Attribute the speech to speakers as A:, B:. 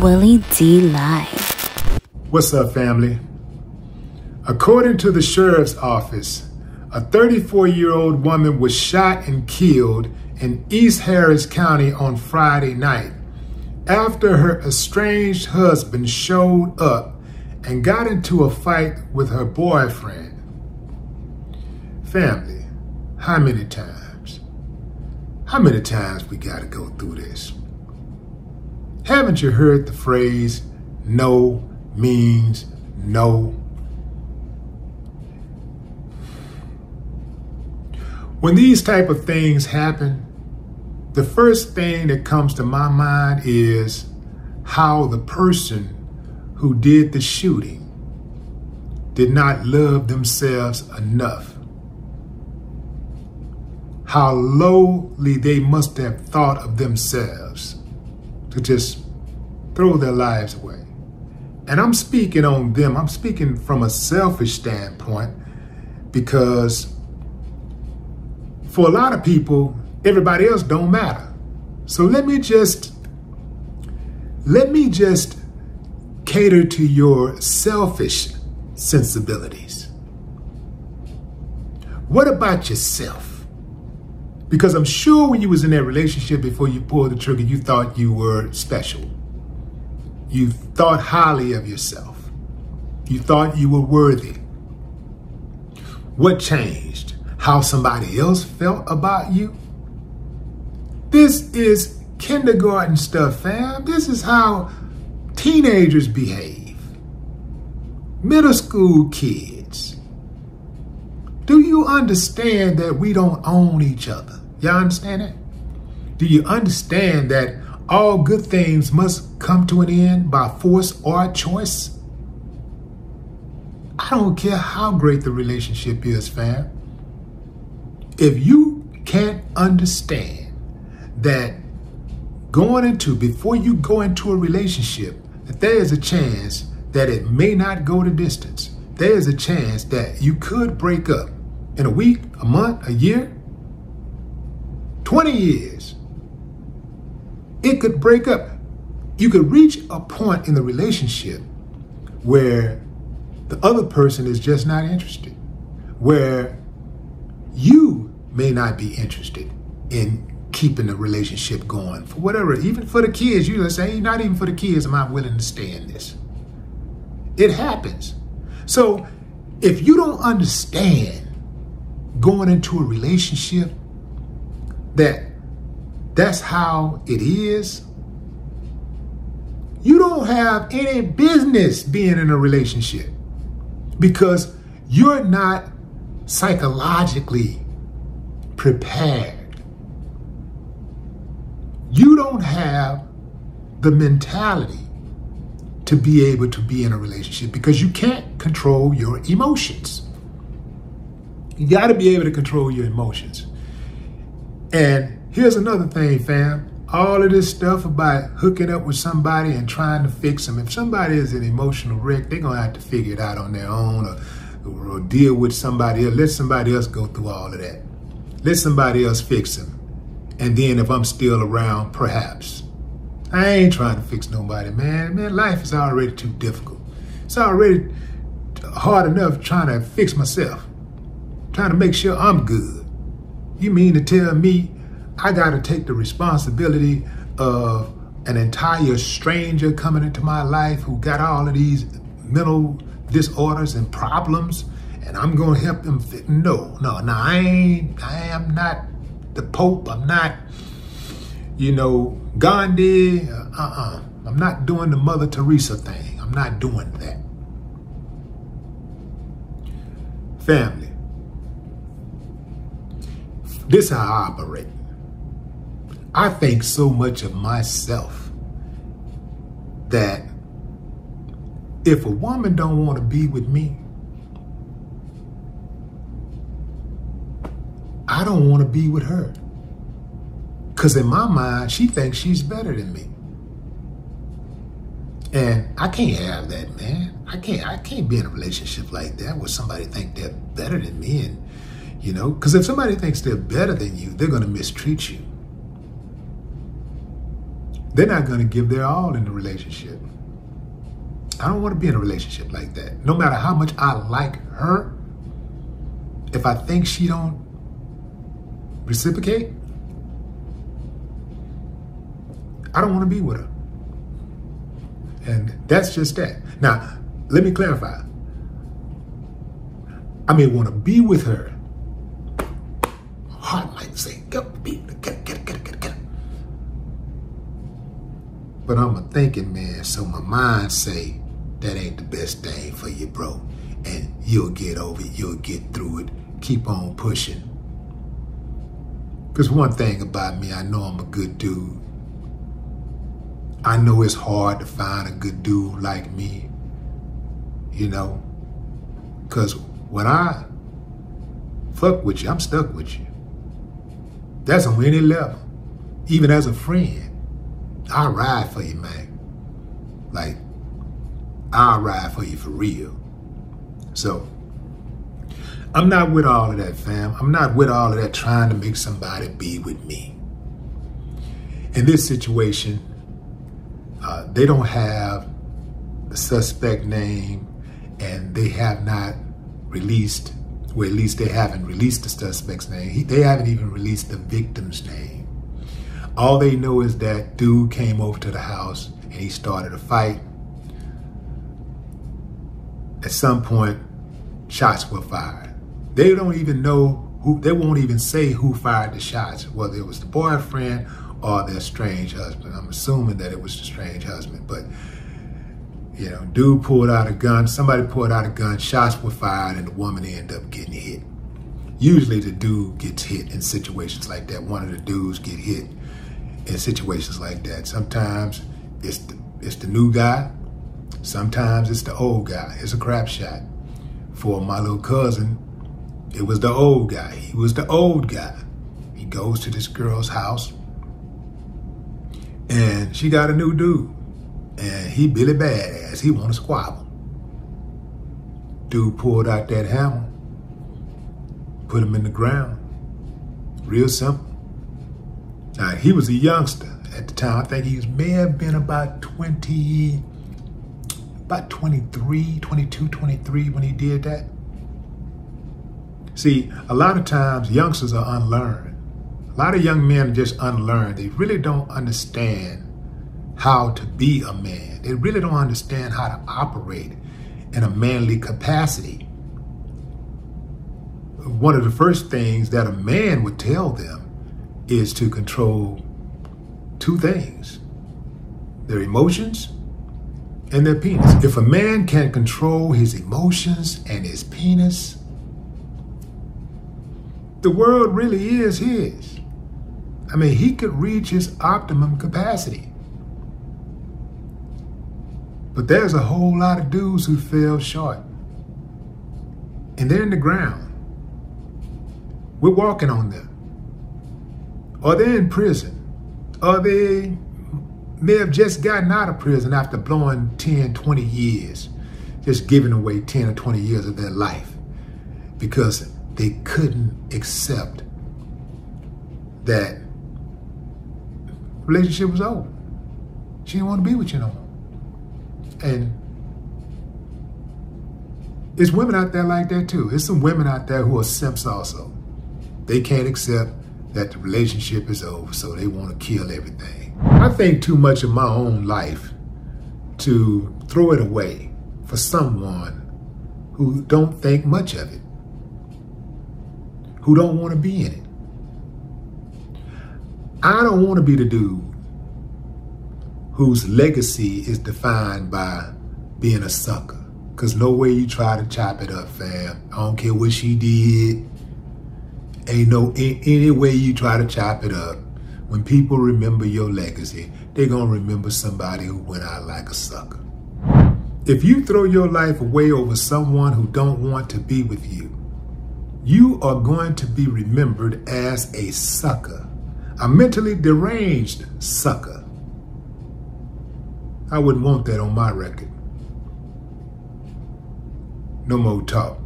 A: Willie D Live.
B: What's up, family? According to the sheriff's office, a 34-year-old woman was shot and killed in East Harris County on Friday night after her estranged husband showed up and got into a fight with her boyfriend. Family, how many times? How many times we gotta go through this? Haven't you heard the phrase, no means no? When these type of things happen, the first thing that comes to my mind is how the person who did the shooting did not love themselves enough. How lowly they must have thought of themselves to just throw their lives away. And I'm speaking on them. I'm speaking from a selfish standpoint because for a lot of people, everybody else don't matter. So let me just cater to your selfish sensibilities. What about yourself? Because I'm sure when you was in that relationship before you pulled the trigger, you thought you were special. You thought highly of yourself. You thought you were worthy. What changed? How somebody else felt about you? This is kindergarten stuff, fam. This is how teenagers behave. Middle school kids. Do you understand that we don't own each other? Y'all understand that? Do you understand that all good things must come to an end by force or choice? I don't care how great the relationship is, fam. If you can't understand that before you go into a relationship, that there is a chance that it may not go the distance. There is a chance that you could break up in a week, a month, a year, 20 years. It could break up. You could reach a point in the relationship where the other person is just not interested, where you may not be interested in keeping the relationship going for whatever, even for the kids. You say, not even for the kids am I willing to stay in this. It happens. So if you don't understand going into a relationship that's how it is, you don't have any business being in a relationship because you're not psychologically prepared. You don't have the mentality to be able to be in a relationship because you can't control your emotions. You got to be able to control your emotions. And here's another thing, fam. All of this stuff about hooking up with somebody and trying to fix them. If somebody is an emotional wreck, they're going to have to figure it out on their own or deal with somebody else. Let somebody else go through all of that. Let somebody else fix them. And then if I'm still around, perhaps. I ain't trying to fix nobody, man. Man, life is already too difficult. It's already hard enough trying to fix myself. Trying to make sure I'm good. You mean to tell me I got to take the responsibility of an entire stranger coming into my life who got all of these mental disorders and problems, and I'm going to help them fit? No, I am not the Pope. I'm not, Gandhi. I'm not doing the Mother Teresa thing. I'm not doing that. Family. This is how I operate. I think so much of myself that if a woman don't want to be with me, I don't want to be with her. Because in my mind, she thinks she's better than me. And I can't have that, man. I can't be in a relationship like that where somebody think they're better than me. And because if somebody thinks they're better than you, they're going to mistreat you. they're not going to give their all in the relationship. I don't want to be in a relationship like that. No matter how much I like her, if I think she don't reciprocate, I don't want to be with her. And that's just that. Now, let me clarify. I may want to be with her. My heart might say, get it. But I'm a thinking man, so my mind say, that ain't the best thing for you, bro. And you'll get over it, you'll get through it. Keep on pushing. Because one thing about me, I know I'm a good dude. I know it's hard to find a good dude like me, you know, because when I fuck with you, I'm stuck with you. That's on any level. Even as a friend, I'll ride for you, man. Like, I'll ride for you for real. So, I'm not with all of that, fam. I'm not with all of that trying to make somebody be with me. In this situation, they don't have the suspect name, and they have not released, well, at least they haven't released the suspect's name. They haven't even released the victim's name. All they know is that dude came over to the house and he started a fight. At some point, shots were fired. They don't even know who, they won't even say who fired the shots, whether it was the boyfriend or their strange husband. I'm assuming that it was the strange husband, but you know, dude pulled out a gun, somebody pulled out a gun, shots were fired, and the woman ended up getting hit. Usually the dude gets hit in situations like that. One of the dudes get hit in situations like that. Sometimes it's the new guy, sometimes it's the old guy. It's a crap shot. For my little cousin, it was the old guy. He was the old guy. He goes to this girl's house, and she got a new dude. And he Billy Badass. He want to squabble. Dude pulled out that hammer, put him in the ground. Real simple. Now, he was a youngster at the time. I think he may have been about 23, 22, 23 when he did that. See, a lot of times youngsters are unlearned. A lot of young men are just unlearned. They really don't understand how to be a man. They really don't understand how to operate in a manly capacity. One of the first things that a man would tell them is to control two things: their emotions and their penis. If a man can control his emotions and his penis, the world really is his. I mean, he could reach his optimum capacity. But there's a whole lot of dudes who fell short. And they're in the ground. We're walking on them. Or they're in prison. Or they may have just gotten out of prison after blowing 10, 20 years. Just giving away 10 or 20 years of their life. Because they couldn't accept that relationship was over. She didn't want to be with you no more. And it's women out there like that too. There's some women out there who are simps also. They can't accept that the relationship is over, so they want to kill everything. I think too much of my own life to throw it away for someone who don't think much of it, who don't want to be in it. I don't want to be the dude whose legacy is defined by being a sucker. Because no way you try to chop it up, fam. I don't care what she did. Ain't no any way you try to chop it up. When people remember your legacy, they're going to remember somebody who went out like a sucker. If you throw your life away over someone who don't want to be with you, you are going to be remembered as a sucker. A mentally deranged sucker. I wouldn't want that on my record. No more talk.